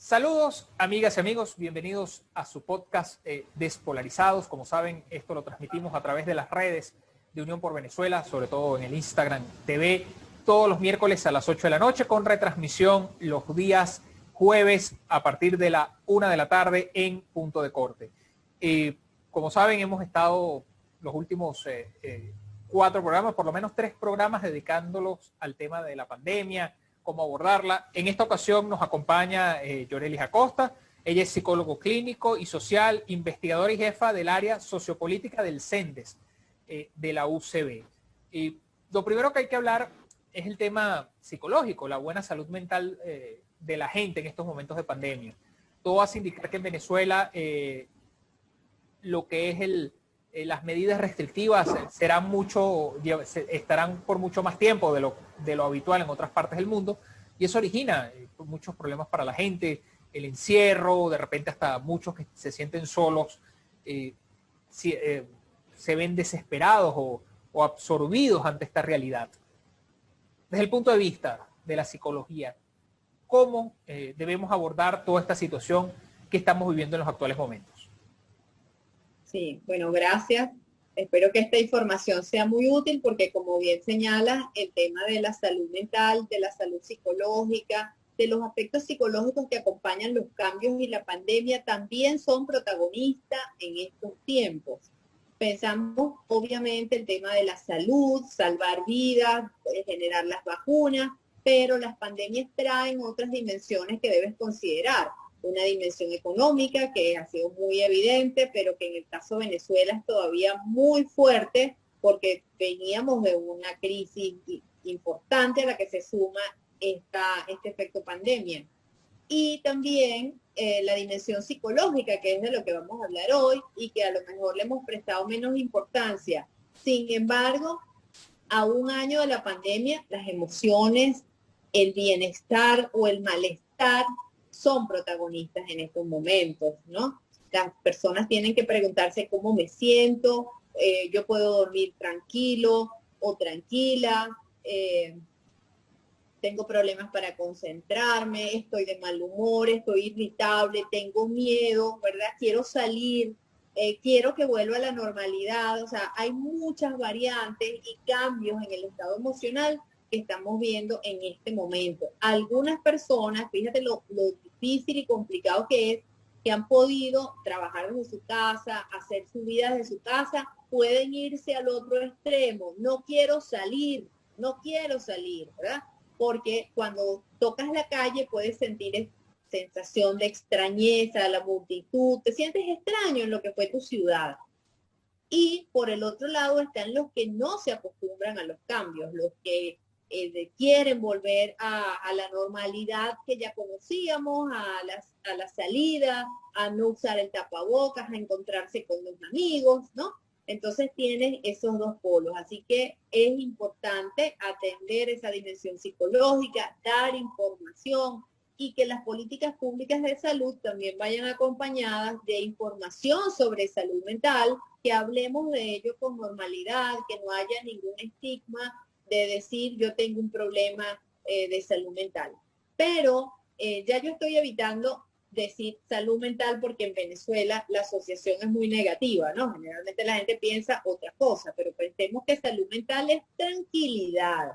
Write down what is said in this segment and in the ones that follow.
Saludos, amigas y amigos, bienvenidos a su podcast Despolarizados. Como saben, esto lo transmitimos a través de las redes de Unión por Venezuela, sobre todo en el Instagram TV, todos los miércoles a las 8 de la noche, con retransmisión los días jueves a partir de la 1 de la tarde en Punto de Corte. Como saben, hemos estado los últimos 4 programas, por lo menos 3 programas dedicándolos al tema de la pandemia, cómo abordarla. En esta ocasión nos acompaña Yorelis Acosta. Ella es psicólogo clínico y social, investigadora y jefa del área sociopolítica del CENDES de la UCB. Y lo primero que hay que hablar es el tema psicológico, la buena salud mental de la gente en estos momentos de pandemia. Todo hace indicar que en Venezuela lo que es las medidas restrictivas estarán por mucho más tiempo de lo habitual en otras partes del mundo, y eso origina muchos problemas para la gente, el encierro, de repente hasta muchos que se sienten solos se ven desesperados o absorbidos ante esta realidad. Desde el punto de vista de la psicología, ¿cómo debemos abordar toda esta situación que estamos viviendo en los actuales momentos? Sí, bueno, gracias. Espero que esta información sea muy útil porque, como bien señalas, el tema de la salud mental, de la salud psicológica, de los aspectos psicológicos que acompañan los cambios y la pandemia también son protagonistas en estos tiempos. Pensamos, obviamente, el tema de la salud, salvar vidas, generar las vacunas, pero las pandemias traen otras dimensiones que debes considerar. Una dimensión económica que ha sido muy evidente, pero que en el caso de Venezuela es todavía muy fuerte porque veníamos de una crisis importante a la que se suma este efecto pandemia. Y también la dimensión psicológica, que es de lo que vamos a hablar hoy y que a lo mejor le hemos prestado menos importancia. Sin embargo, a un año de la pandemia, las emociones, el bienestar o el malestar son protagonistas en estos momentos, ¿no? Las personas tienen que preguntarse cómo me siento, yo puedo dormir tranquilo o tranquila, tengo problemas para concentrarme, estoy de mal humor, estoy irritable, tengo miedo, ¿verdad? Quiero salir, quiero que vuelva a la normalidad. O sea, hay muchas variantes y cambios en el estado emocional que estamos viendo en este momento. Algunas personas, fíjate lo difícil y complicado que es, que han podido trabajar desde su casa, hacer su vida desde su casa, pueden irse al otro extremo. No quiero salir, ¿verdad? Porque cuando tocas la calle puedes sentir sensación de extrañeza, la multitud, te sientes extraño en lo que fue tu ciudad. Y por el otro lado están los que no se acostumbran a los cambios, los que quieren volver a la normalidad que ya conocíamos, a la salida, a no usar el tapabocas, a encontrarse con los amigos, ¿no? Entonces tienen esos dos polos, así que es importante atender esa dimensión psicológica, dar información y que las políticas públicas de salud también vayan acompañadas de información sobre salud mental, que hablemos de ello con normalidad, que no haya ningún estigma de decir yo tengo un problema de salud mental. Pero ya yo estoy evitando decir salud mental porque en Venezuela la asociación es muy negativa, ¿no? Generalmente la gente piensa otra cosa, pero pensemos que salud mental es tranquilidad,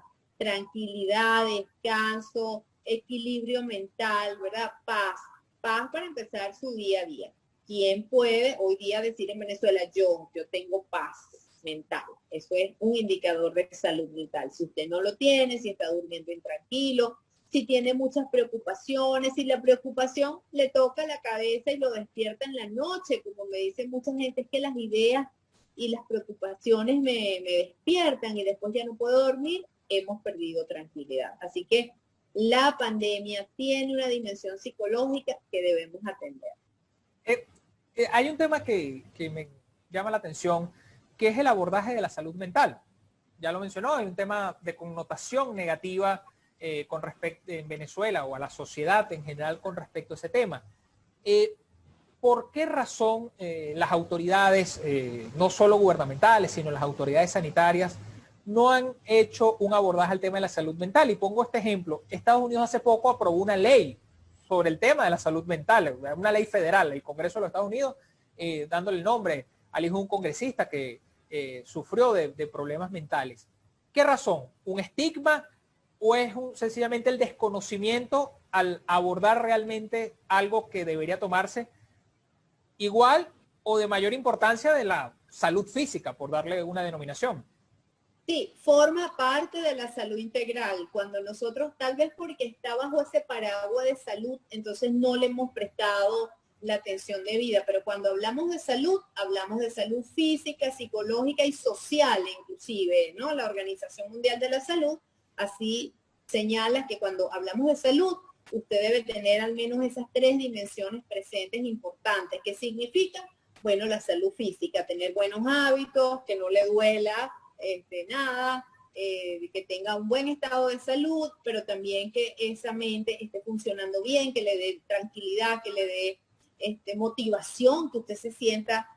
descanso, equilibrio mental, ¿verdad? Paz para empezar su día a día. ¿Quién puede hoy día decir en Venezuela yo tengo paz mental? Eso es un indicador de salud mental. Si usted no lo tiene, si está durmiendo intranquilo, si tiene muchas preocupaciones, si la preocupación le toca la cabeza y lo despierta en la noche, como me dice mucha gente, es que las ideas y las preocupaciones me despiertan y después ya no puedo dormir, hemos perdido tranquilidad. Así que la pandemia tiene una dimensión psicológica que debemos atender. Hay un tema que me llama la atención, que es el abordaje de la salud mental. Ya lo mencionó, hay un tema de connotación negativa con respecto en Venezuela o a la sociedad en general con respecto a ese tema. ¿Por qué razón las autoridades, no solo gubernamentales, sino las autoridades sanitarias, no han hecho un abordaje al tema de la salud mental? Y pongo este ejemplo. Estados Unidos hace poco aprobó una ley sobre el tema de la salud mental, una ley federal, el Congreso de los Estados Unidos, dándole el nombre al hijo de un congresista que sufrió de problemas mentales. ¿Qué razón? ¿Un estigma o es sencillamente el desconocimiento al abordar realmente algo que debería tomarse igual o de mayor importancia de la salud física, por darle una denominación? Sí, forma parte de la salud integral. Cuando nosotros, tal vez porque está bajo ese paraguas de salud, entonces no le hemos prestado la atención debida. Pero cuando hablamos de salud física, psicológica y social, inclusive, ¿no? La Organización Mundial de la Salud así señala que cuando hablamos de salud, usted debe tener al menos esas tres dimensiones presentes importantes. ¿Qué significa? Bueno, la salud física, tener buenos hábitos, que no le duela nada, que tenga un buen estado de salud, pero también que esa mente esté funcionando bien, que le dé tranquilidad, que le dé motivación, que usted se sienta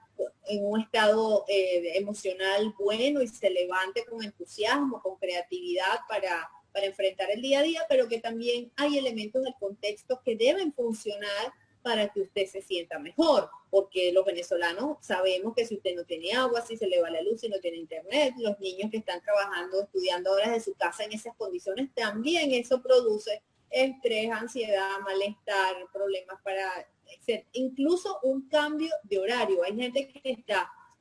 en un estado emocional bueno y se levante con entusiasmo, con creatividad para enfrentar el día a día, pero que también hay elementos del contexto que deben funcionar para que usted se sienta mejor, porque los venezolanos sabemos que si usted no tiene agua, si se le va la luz, si no tiene internet, los niños que están trabajando, estudiando horas de su casa en esas condiciones, también eso produce estrés, ansiedad, malestar, problemas para hacer incluso un cambio de horario. Hay gente que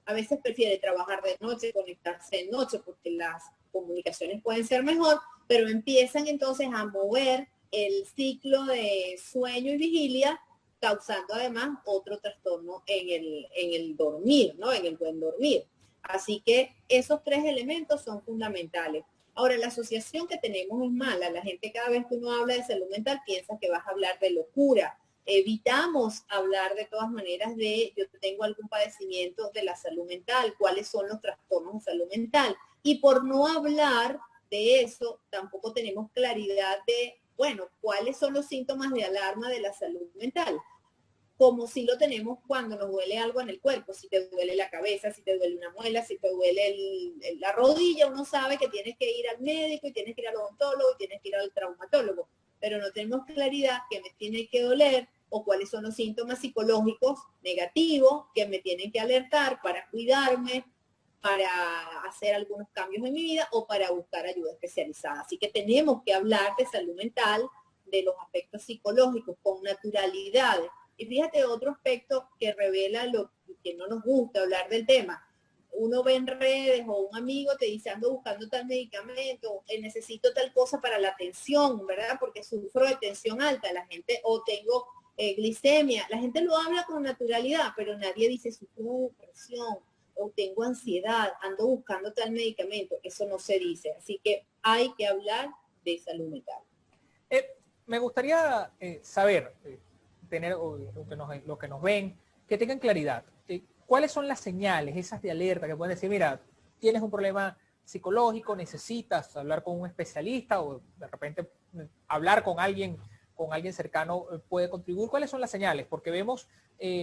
a veces prefiere trabajar de noche, conectarse de noche, porque las comunicaciones pueden ser mejor, pero empiezan entonces a mover el ciclo de sueño y vigilia, causando además otro trastorno en el dormir, ¿no? En el buen dormir. Así que esos tres elementos son fundamentales. Ahora, la asociación que tenemos es mala. La gente cada vez que uno habla de salud mental piensa que vas a hablar de locura. Evitamos hablar de todas maneras de yo tengo algún padecimiento de la salud mental, cuáles son los trastornos de salud mental. Y por no hablar de eso, tampoco tenemos claridad de, bueno, cuáles son los síntomas de alarma de la salud mental, como si lo tenemos cuando nos duele algo en el cuerpo, si te duele la cabeza, si te duele una muela, si te duele la rodilla, uno sabe que tienes que ir al médico y tienes que ir al odontólogo y tienes que ir al traumatólogo, pero no tenemos claridad que me tiene que doler o cuáles son los síntomas psicológicos negativos que me tienen que alertar para cuidarme, para hacer algunos cambios en mi vida o para buscar ayuda especializada. Así que tenemos que hablar de salud mental, de los aspectos psicológicos con naturalidad. Y fíjate otro aspecto que revela lo que no nos gusta hablar del tema. Uno ve en redes o un amigo te dice ando buscando tal medicamento, necesito tal cosa para la tensión, ¿verdad? Porque sufro de tensión alta, la gente, o tengo glicemia, la gente lo habla con naturalidad, pero nadie dice sufro de depresión o tengo ansiedad, ando buscando tal medicamento, eso no se dice. Así que hay que hablar de salud mental. Me gustaría saber, tener los que nos ven, que tengan claridad. ¿Cuáles son las señales, esas de alerta que pueden decir, mira, tienes un problema psicológico, necesitas hablar con un especialista o de repente hablar con alguien cercano puede contribuir? ¿Cuáles son las señales? Porque vemos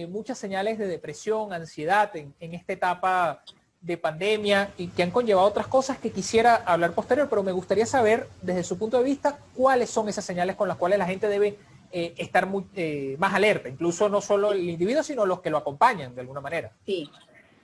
muchas señales de depresión, ansiedad en esta etapa de pandemia y que han conllevado otras cosas que quisiera hablar posterior, pero me gustaría saber desde su punto de vista cuáles son esas señales con las cuales la gente debe estar más alerta, incluso no solo el individuo, sino los que lo acompañan de alguna manera. Sí,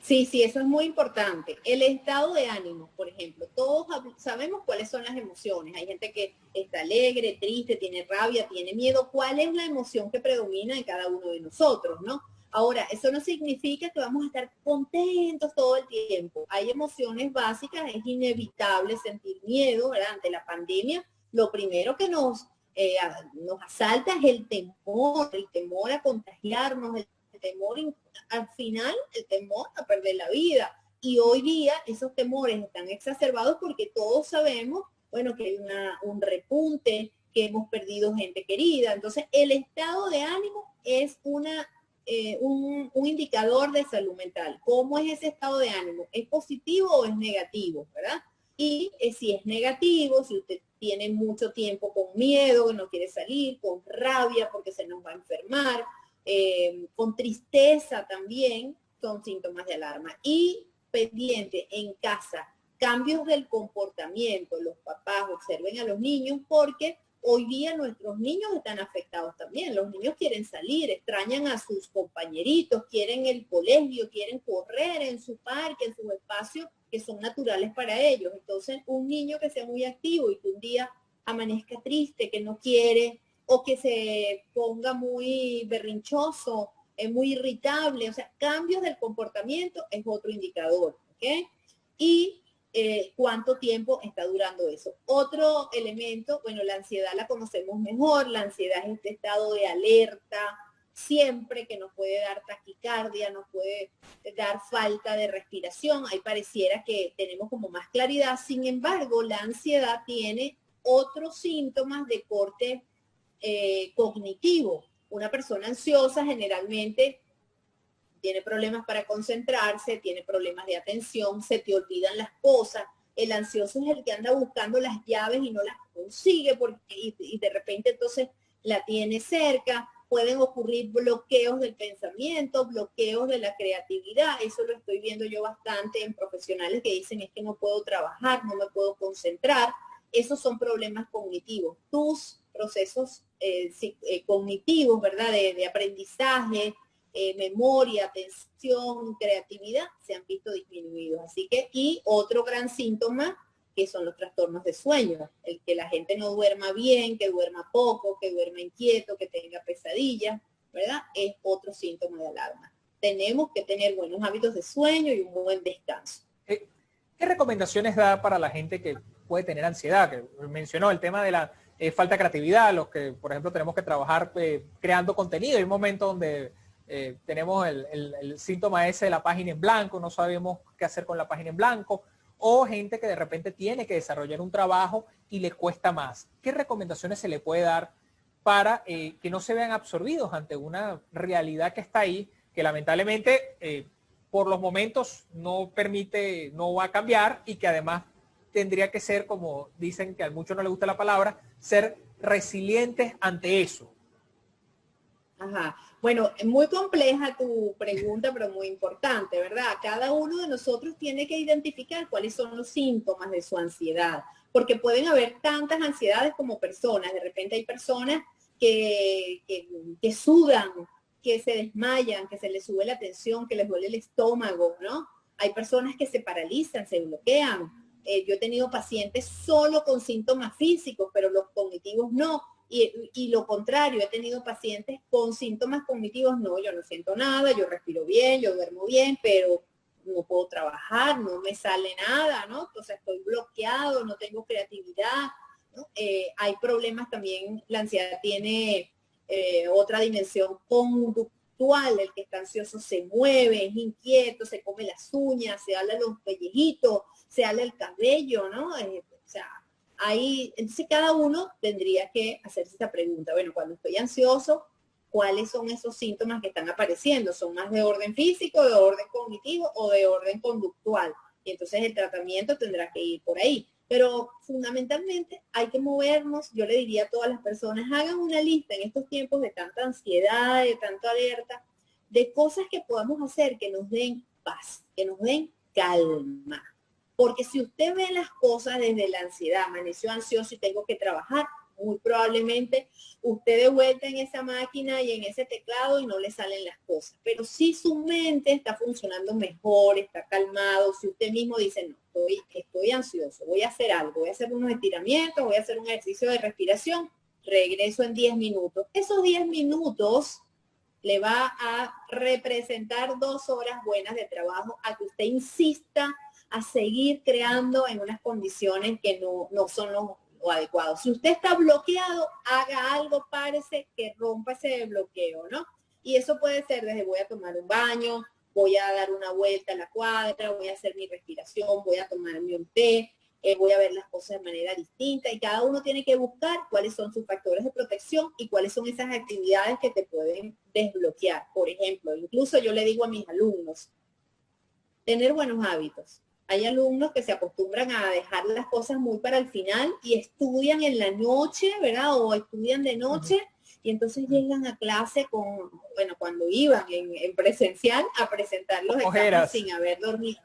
sí, eso es muy importante. El estado de ánimo, por ejemplo, todos sabemos cuáles son las emociones. Hay gente que está alegre, triste, tiene rabia, tiene miedo. ¿Cuál es la emoción que predomina en cada uno de nosotros, no? Ahora, eso no significa que vamos a estar contentos todo el tiempo. Hay emociones básicas, es inevitable sentir miedo, ¿verdad? Ante la pandemia, lo primero que nos asalta es el temor a contagiarnos, el temor al final, el temor a perder la vida. Y hoy día esos temores están exacerbados porque todos sabemos, bueno, que hay un repunte, que hemos perdido gente querida. Entonces, el estado de ánimo es un indicador de salud mental. ¿Cómo es ese estado de ánimo? ¿Es positivo o es negativo? ¿Verdad? Y si es negativo, si usted tiene mucho tiempo con miedo, no quiere salir, con rabia porque se nos va a enfermar, con tristeza también, son síntomas de alarma. Y pendiente en casa, cambios del comportamiento, los papás observen a los niños porque hoy día nuestros niños están afectados también. Los niños quieren salir, extrañan a sus compañeritos, quieren el colegio, quieren correr en su parque, en sus espacios que son naturales para ellos. Entonces, un niño que sea muy activo y que un día amanezca triste, que no quiere, o que se ponga muy berrinchoso, es muy irritable, o sea, cambios del comportamiento es otro indicador, ¿ok? Y cuánto tiempo está durando eso. Otro elemento, bueno, la ansiedad la conocemos mejor, la ansiedad es este estado de alerta, siempre que nos puede dar taquicardia, nos puede dar falta de respiración, ahí pareciera que tenemos como más claridad, sin embargo, la ansiedad tiene otros síntomas de corte cognitivo. Una persona ansiosa generalmente tiene problemas para concentrarse, tiene problemas de atención, se te olvidan las cosas. El ansioso es el que anda buscando las llaves y no las consigue porque, y de repente entonces la tiene cerca. Pueden ocurrir bloqueos del pensamiento, bloqueos de la creatividad. Eso lo estoy viendo yo bastante en profesionales que dicen es que no puedo trabajar, no me puedo concentrar. Esos son problemas cognitivos. Tus procesos cognitivos, ¿verdad? De aprendizaje, memoria, atención, creatividad, se han visto disminuidos. Así que, y otro gran síntoma, que son los trastornos de sueño, el que la gente no duerma bien, que duerma poco, que duerma inquieto, que tenga pesadillas, ¿verdad? Es otro síntoma de alarma. Tenemos que tener buenos hábitos de sueño y un buen descanso. ¿Qué recomendaciones da para la gente que puede tener ansiedad? Que mencionó el tema de la falta de creatividad, los que, por ejemplo, tenemos que trabajar creando contenido. Hay un momento donde tenemos el síntoma ese de la página en blanco, no sabemos qué hacer con la página en blanco, o gente que de repente tiene que desarrollar un trabajo y le cuesta más. ¿Qué recomendaciones se le puede dar para que no se vean absorbidos ante una realidad que está ahí, que lamentablemente por los momentos no permite, no va a cambiar y que además tendría que ser, como dicen que a muchos no les gusta la palabra, ser resilientes ante eso? Ajá. Bueno, es muy compleja tu pregunta, pero muy importante, ¿verdad? Cada uno de nosotros tiene que identificar cuáles son los síntomas de su ansiedad, porque pueden haber tantas ansiedades como personas. De repente hay personas que sudan, que se desmayan, que se les sube la tensión, que les duele el estómago, ¿no? Hay personas que se paralizan, se bloquean. Yo he tenido pacientes solo con síntomas físicos, pero los cognitivos no. Y lo contrario, he tenido pacientes con síntomas cognitivos, no, yo no siento nada, yo respiro bien, yo duermo bien, pero no puedo trabajar, no me sale nada, ¿no? Entonces estoy bloqueado, no tengo creatividad, ¿no? Hay problemas también, la ansiedad tiene otra dimensión conductual, el que está ansioso se mueve, es inquieto, se come las uñas, se habla los pellejitos, se habla el cabello, ¿no? O sea, ahí, entonces cada uno tendría que hacerse esta pregunta. Bueno, cuando estoy ansioso, ¿cuáles son esos síntomas que están apareciendo? ¿Son más de orden físico, de orden cognitivo o de orden conductual? Y entonces el tratamiento tendrá que ir por ahí. Pero fundamentalmente hay que movernos. Yo le diría a todas las personas, hagan una lista en estos tiempos de tanta ansiedad, de tanta alerta, de cosas que podamos hacer que nos den paz, que nos den calma. Porque si usted ve las cosas desde la ansiedad, amaneció ansioso y tengo que trabajar, muy probablemente usted de vuelta en esa máquina y en ese teclado y no le salen las cosas. Pero si su mente está funcionando mejor, está calmado, si usted mismo dice, no, estoy ansioso, voy a hacer algo, voy a hacer unos estiramientos, voy a hacer un ejercicio de respiración, regreso en 10 minutos. Esos 10 minutos le va a representar 2 horas buenas de trabajo a que usted insista a seguir creando en unas condiciones que no son lo adecuado. Si usted está bloqueado, haga algo, párese, que rompa ese bloqueo, ¿no? Y eso puede ser desde voy a tomar un baño, voy a dar una vuelta a la cuadra, voy a hacer mi respiración, voy a tomarme un té, voy a ver las cosas de manera distinta y cada uno tiene que buscar cuáles son sus factores de protección y cuáles son esas actividades que te pueden desbloquear. Por ejemplo, incluso yo le digo a mis alumnos, tener buenos hábitos. Hay alumnos que se acostumbran a dejar las cosas muy para el final y estudian en la noche, ¿verdad? O estudian de noche y entonces llegan a clase con, bueno, cuando iban en presencial a presentar los exámenes sin haber dormido.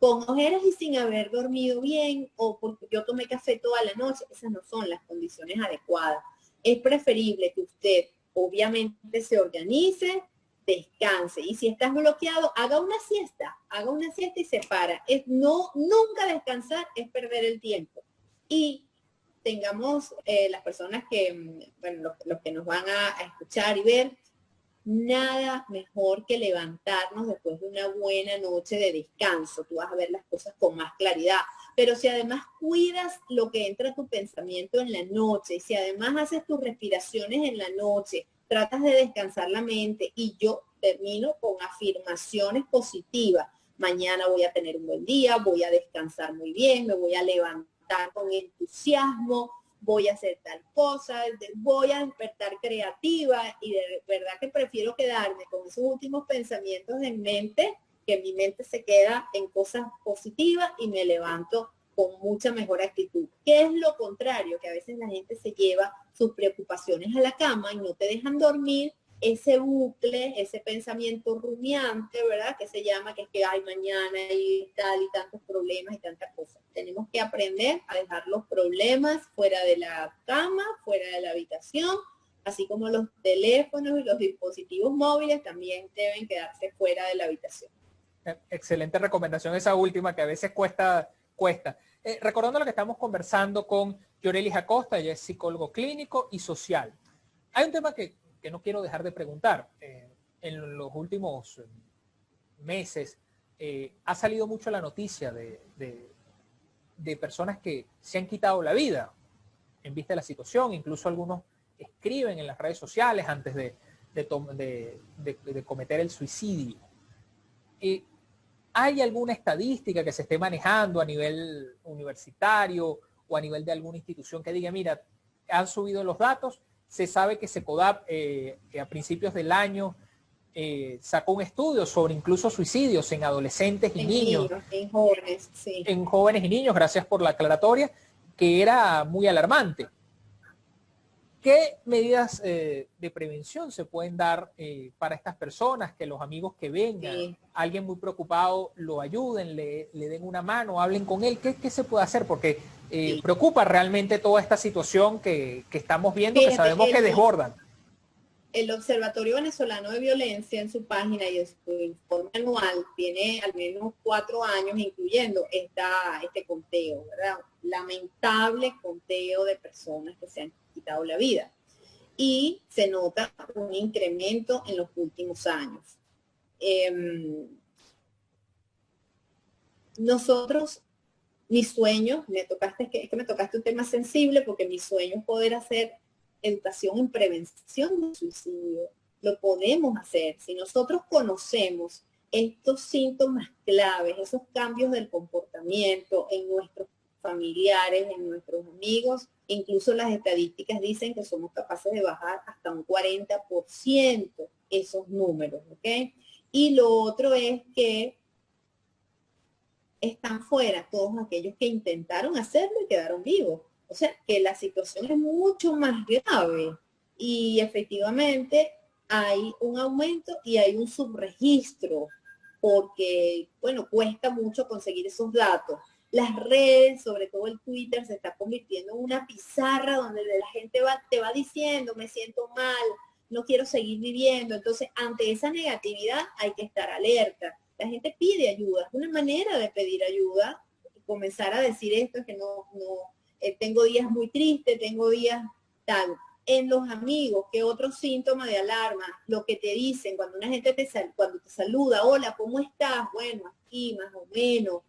con ojeras y sin haber dormido bien o porque yo tomé café toda la noche. Esas no son las condiciones adecuadas. Es preferible que usted obviamente se organice, descanse. Y si estás bloqueado, haga una siesta y se para. Nunca descansar es perder el tiempo. Y tengamos las personas que, bueno, los que nos van a escuchar y ver, nada mejor que levantarnos después de una buena noche de descanso. Tú vas a ver las cosas con más claridad. Pero si además cuidas lo que entra a tu pensamiento en la noche, si además haces tus respiraciones en la noche, tratas de descansar la mente, y yo termino con afirmaciones positivas. Mañana voy a tener un buen día, voy a descansar muy bien, me voy a levantar con entusiasmo, voy a hacer tal cosa, voy a despertar creativa, y de verdad que prefiero quedarme con esos últimos pensamientos en mente, que mi mente se queda en cosas positivas y me levanto con mucha mejor actitud. ¿Qué es lo contrario? Que a veces la gente se lleva sus preocupaciones a la cama y no te dejan dormir, ese bucle, ese pensamiento rumiante, ¿verdad? Que se llama, que es que hay mañana y tal, y tantos problemas y tantas cosas. Tenemos que aprender a dejar los problemas fuera de la cama, fuera de la habitación, así como los teléfonos y los dispositivos móviles también deben quedarse fuera de la habitación. Excelente recomendación esa última, que a veces cuesta. Recordando lo que estamos conversando con Yorelis Acosta, ella es psicólogo clínico y social. Hay un tema que no quiero dejar de preguntar. En los últimos meses ha salido mucho la noticia de personas que se han quitado la vida en vista de la situación. Incluso algunos escriben en las redes sociales antes de cometer el suicidio. ¿Hay alguna estadística que se esté manejando a nivel universitario o a nivel de alguna institución que diga, mira, han subido los datos? Se sabe que Secodap a principios del año sacó un estudio sobre incluso suicidios en adolescentes y niños. En jóvenes, sí. En jóvenes y niños, gracias por la aclaratoria, que era muy alarmante. ¿Qué medidas de prevención se pueden dar para estas personas? Que los amigos que vengan, sí, alguien muy preocupado, lo ayuden, le den una mano, hablen con él. ¿Qué se puede hacer? Porque sí, preocupa realmente toda esta situación que estamos viendo, que sabemos que desbordan. El Observatorio Venezolano de Violencia, en su página y en su informe anual, tiene al menos 4 años incluyendo este conteo, ¿verdad? Lamentable conteo de personas que se han quitado la vida. Y se nota un incremento en los últimos años. Nosotros, mi sueño, me tocaste un tema sensible, porque mi sueño es poder hacer educación en prevención del suicidio. Lo podemos hacer si nosotros conocemos estos síntomas claves, esos cambios del comportamiento en nuestros familiares, en nuestros amigos. Incluso las estadísticas dicen que somos capaces de bajar hasta un 40% esos números, ¿ok? Y lo otro es que están fuera todos aquellos que intentaron hacerlo y quedaron vivos. O sea, que la situación es mucho más grave, y efectivamente hay un aumento y hay un subregistro, porque, bueno, cuesta mucho conseguir esos datos. Las redes, sobre todo el Twitter, se está convirtiendo en una pizarra donde la gente te va diciendo, me siento mal, no quiero seguir viviendo. Entonces, ante esa negatividad hay que estar alerta. La gente pide ayuda, es una manera de pedir ayuda, comenzar a decir esto, es que tengo días muy tristes, tengo días tal. En los amigos, ¿qué otro síntoma de alarma? Lo que te dicen cuando una gente cuando te saluda, hola, ¿cómo estás? Bueno, aquí más o menos.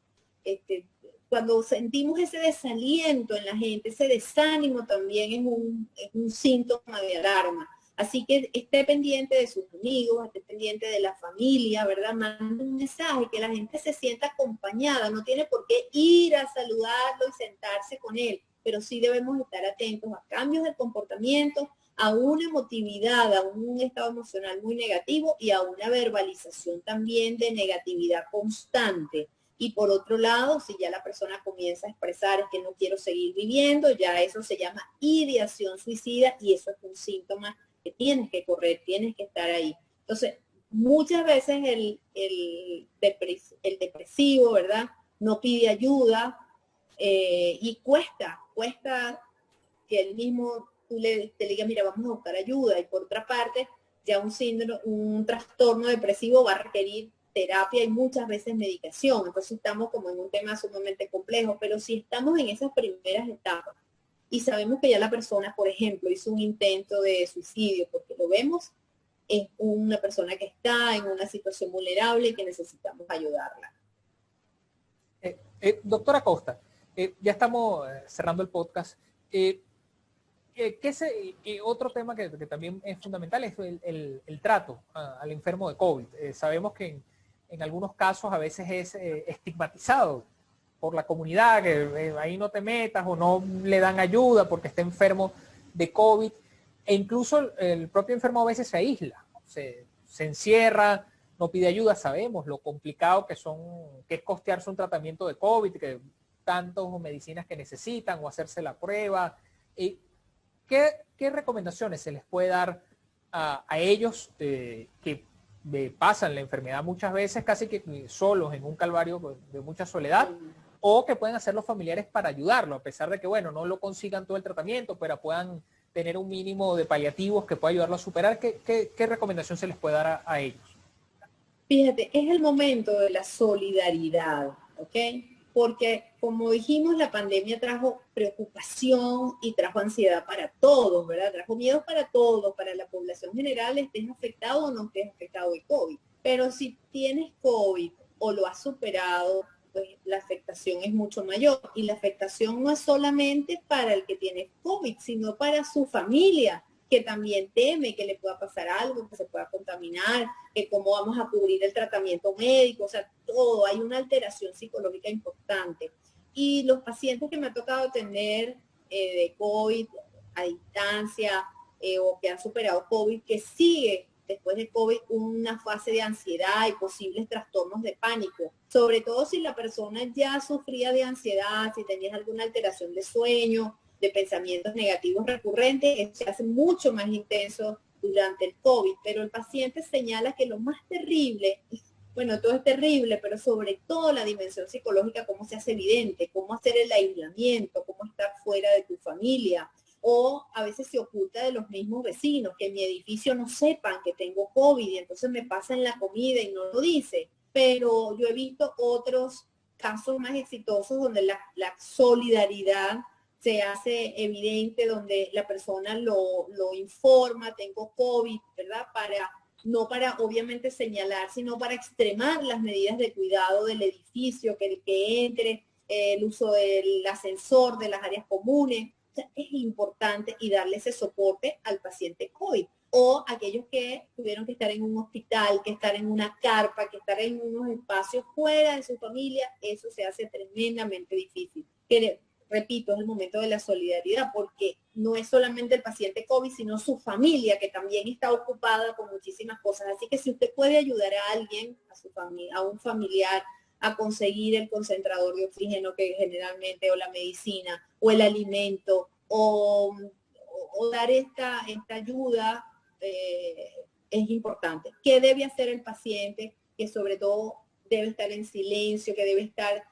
Cuando sentimos ese desaliento en la gente, ese desánimo también es un síntoma de alarma. Así que esté pendiente de sus amigos, esté pendiente de la familia, ¿verdad? Manda un mensaje, que la gente se sienta acompañada. No tiene por qué ir a saludarlo y sentarse con él, pero sí debemos estar atentos a cambios de comportamiento, a una emotividad, a un estado emocional muy negativo y a una verbalización también de negatividad constante. Y por otro lado, si ya la persona comienza a expresar es que no quiero seguir viviendo, ya eso se llama ideación suicida, y eso es un síntoma que tienes que correr, tienes que estar ahí. Entonces, muchas veces el depresivo, ¿verdad? no pide ayuda y cuesta que él mismo te diga, mira, vamos a buscar ayuda. Y por otra parte, ya un trastorno depresivo va a requerir terapia y muchas veces medicación. Entonces estamos como en un tema sumamente complejo, pero si estamos en esas primeras etapas y sabemos que ya la persona, por ejemplo, hizo un intento de suicidio, porque lo vemos, es una persona que está en una situación vulnerable y que necesitamos ayudarla. Doctora Costa, ya estamos cerrando el podcast. Otro tema que también es fundamental es el trato al enfermo de COVID. Sabemos que en algunos casos a veces es estigmatizado por la comunidad, que ahí no te metas o no le dan ayuda porque está enfermo de COVID. E incluso el propio enfermo a veces se aísla, se encierra, no pide ayuda. Sabemos lo complicado que es costearse un tratamiento de COVID, que tantas medicinas que necesitan o hacerse la prueba. ¿Qué recomendaciones se les puede dar a ellos que pasan la enfermedad muchas veces casi que solos en un calvario de mucha soledad, o que pueden hacer los familiares para ayudarlo, a pesar de que, bueno, no lo consigan todo el tratamiento, pero puedan tener un mínimo de paliativos que pueda ayudarlo a superar? ¿Qué recomendación se les puede dar a ellos? Fíjate, es el momento de la solidaridad, ¿ok? Porque, como dijimos, la pandemia trajo preocupación y trajo ansiedad para todos, ¿verdad? Trajo miedo para todos, para la población general, estés afectado o no estés afectado de COVID. Pero si tienes COVID o lo has superado, pues la afectación es mucho mayor. Y la afectación no es solamente para el que tiene COVID, sino para su familia, que también teme que le pueda pasar algo, que se pueda contaminar, que cómo vamos a cubrir el tratamiento médico, o sea, todo, hay una alteración psicológica importante. Y los pacientes que me ha tocado tener de COVID a distancia o que han superado COVID, que sigue después de COVID una fase de ansiedad y posibles trastornos de pánico, sobre todo si la persona ya sufría de ansiedad, si tenías alguna alteración de sueño, de pensamientos negativos recurrentes, se hace mucho más intenso durante el COVID, pero el paciente señala que lo más terrible, bueno, todo es terrible, pero sobre todo la dimensión psicológica, cómo se hace evidente, cómo hacer el aislamiento, cómo estar fuera de tu familia, o a veces se oculta de los mismos vecinos, que en mi edificio no sepan que tengo COVID y entonces me pasan la comida y no lo dice. Pero yo he visto otros casos más exitosos donde la solidaridad se hace evidente, donde la persona lo informa, tengo COVID, ¿verdad? No para obviamente señalar, sino para extremar las medidas de cuidado del edificio, que el que entre, el uso del ascensor, de las áreas comunes. O sea, es importante y darle ese soporte al paciente COVID. O aquellos que tuvieron que estar en un hospital, que estar en una carpa, que estar en unos espacios fuera de su familia, eso se hace tremendamente difícil. Repito, es el momento de la solidaridad, porque no es solamente el paciente COVID, sino su familia, que también está ocupada con muchísimas cosas. Así que si usted puede ayudar a alguien, a su familia, a un familiar, a conseguir el concentrador de oxígeno que generalmente, o la medicina, o el alimento, o dar esta ayuda, es importante. ¿Qué debe hacer el paciente? Que sobre todo debe estar en silencio, que debe estar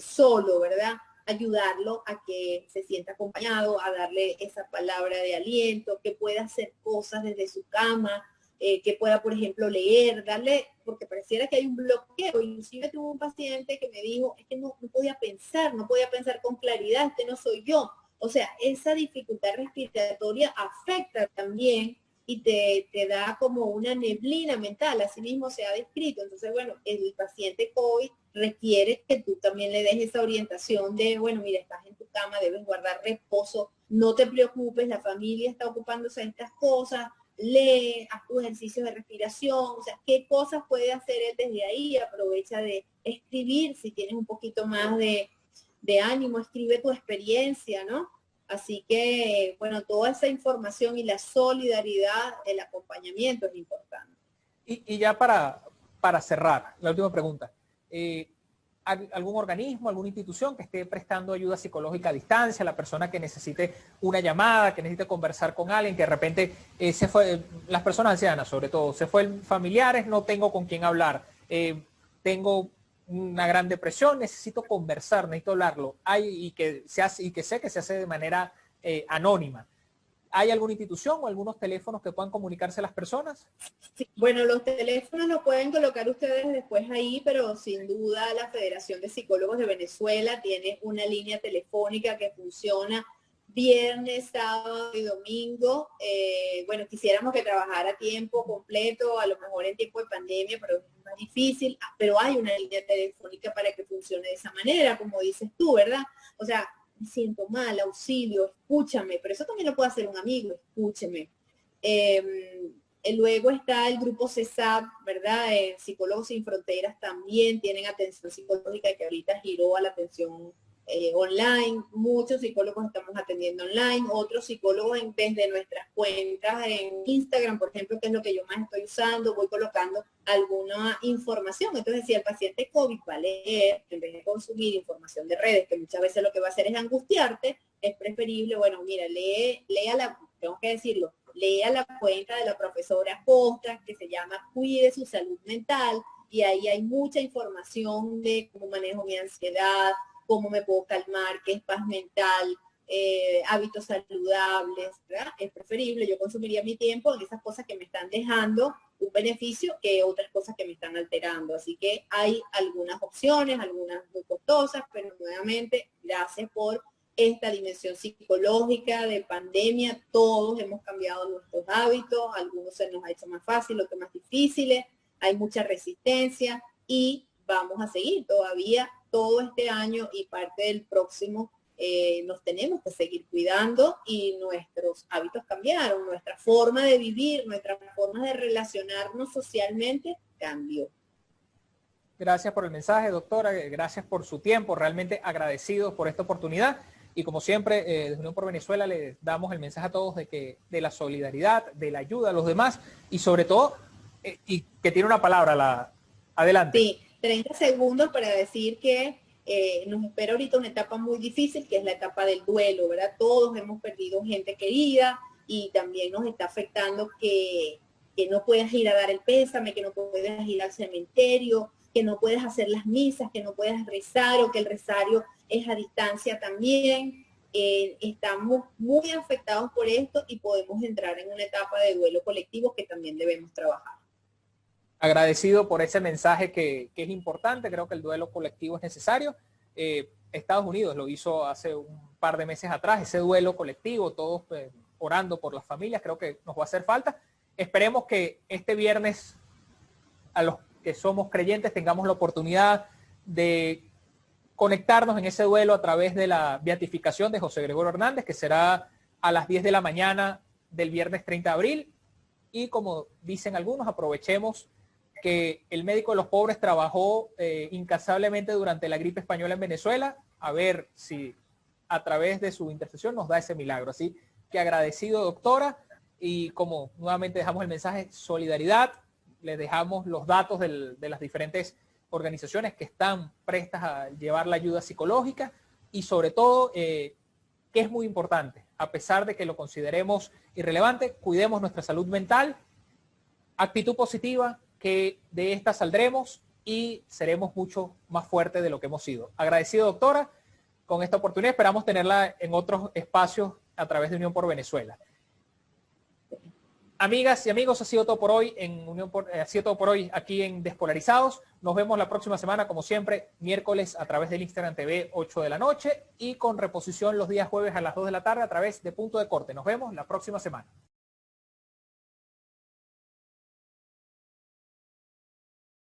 solo, ¿verdad? Ayudarlo a que se sienta acompañado, a darle esa palabra de aliento, que pueda hacer cosas desde su cama, que pueda, por ejemplo, leer, darle, porque pareciera que hay un bloqueo. Inclusive tuve un paciente que me dijo, es que no podía pensar con claridad, no soy yo. O sea, esa dificultad respiratoria afecta también y te da como una neblina mental, así mismo se ha descrito. Entonces, bueno, el paciente COVID requiere que tú también le des esa orientación de, bueno, mira, estás en tu cama, debes guardar reposo, no te preocupes, la familia está ocupándose de estas cosas, lee, haz tus ejercicios de respiración, o sea, qué cosas puede hacer él desde ahí, aprovecha de escribir, si tienes un poquito más de ánimo, escribe tu experiencia, ¿no? Así que, bueno, toda esa información y la solidaridad, el acompañamiento es importante. Y ya para cerrar, la última pregunta. ¿Algún organismo, alguna institución que esté prestando ayuda psicológica a distancia a la persona que necesite una llamada, que necesite conversar con alguien, que de repente se fue, las personas ancianas sobre todo, se fue familiares, no tengo con quién hablar, tengo una gran depresión, necesito conversar, necesito hablarlo. Y que sé que se hace de manera anónima. ¿Hay alguna institución o algunos teléfonos que puedan comunicarse a las personas? Sí, bueno, los teléfonos los pueden colocar ustedes después ahí, pero sin duda la Federación de Psicólogos de Venezuela tiene una línea telefónica que funciona viernes, sábado y domingo. Bueno, quisiéramos que trabajara a tiempo completo, a lo mejor en tiempo de pandemia, pero es más difícil, pero hay una línea telefónica para que funcione de esa manera, como dices tú, ¿verdad? O sea, me siento mal, auxilio, escúchame, pero eso también lo puede hacer un amigo, escúcheme. Luego está el grupo CESAP, ¿verdad? Psicólogos Sin Fronteras también tienen atención psicológica que ahorita giró a la atención online. Muchos psicólogos estamos atendiendo online, otros psicólogos desde nuestras cuentas en Instagram, por ejemplo, que es lo que yo más estoy usando, voy colocando alguna información. Entonces, si el paciente COVID va a leer, en vez de consumir información de redes, que muchas veces lo que va a hacer es angustiarte, es preferible, bueno, mira, lea la, tengo que decirlo, lea la cuenta de la profesora Costa, que se llama Cuide su salud mental, y ahí hay mucha información de cómo manejo mi ansiedad, cómo me puedo calmar, qué es paz mental, hábitos saludables, ¿verdad? Es preferible, yo consumiría mi tiempo en esas cosas que me están dejando un beneficio que otras cosas que me están alterando. Así que hay algunas opciones, algunas muy costosas, pero nuevamente, gracias por esta dimensión psicológica de pandemia. Todos hemos cambiado nuestros hábitos, algunos se nos ha hecho más fácil, otros más difíciles, hay mucha resistencia y vamos a seguir todavía todo este año y parte del próximo. Nos tenemos que seguir cuidando y nuestros hábitos cambiaron, nuestra forma de vivir, nuestra forma de relacionarnos socialmente cambió. Gracias por el mensaje, doctora, gracias por su tiempo, realmente agradecidos por esta oportunidad. Y como siempre, desde Unión por Venezuela les damos el mensaje a todos de la solidaridad, de la ayuda a los demás y sobre todo, y que tiene una palabra, adelante. Sí, 30 segundos para decir que nos espera ahorita una etapa muy difícil, que es la etapa del duelo, ¿verdad? Todos hemos perdido gente querida y también nos está afectando que no puedas ir a dar el pésame, que no puedas ir al cementerio, que no puedas hacer las misas, que no puedas rezar o que el rezario es a distancia también. Estamos muy afectados por esto y podemos entrar en una etapa de duelo colectivo que también debemos trabajar. Agradecido por ese mensaje que es importante, creo que el duelo colectivo es necesario. Estados Unidos lo hizo hace un par de meses atrás, ese duelo colectivo, todos orando por las familias, creo que nos va a hacer falta. Esperemos que este viernes a los que somos creyentes tengamos la oportunidad de conectarnos en ese duelo a través de la beatificación de José Gregorio Hernández, que será a las 10 de la mañana del viernes 30 de abril. Y como dicen algunos, aprovechemos que el médico de los pobres trabajó incansablemente durante la gripe española en Venezuela, a ver si a través de su intercesión nos da ese milagro. Así que agradecido, doctora, y como nuevamente dejamos el mensaje, solidaridad, les dejamos los datos de las diferentes organizaciones que están prestas a llevar la ayuda psicológica y sobre todo, que es muy importante, a pesar de que lo consideremos irrelevante, cuidemos nuestra salud mental, actitud positiva, que de esta saldremos y seremos mucho más fuertes de lo que hemos sido. Agradecido, doctora, con esta oportunidad. Esperamos tenerla en otros espacios a través de Unión por Venezuela. Amigas y amigos, ha sido todo por hoy ha sido todo por hoy aquí en Despolarizados. Nos vemos la próxima semana, como siempre, miércoles a través del Instagram TV 8 de la noche y con reposición los días jueves a las 2 de la tarde a través de Punto de Corte. Nos vemos la próxima semana.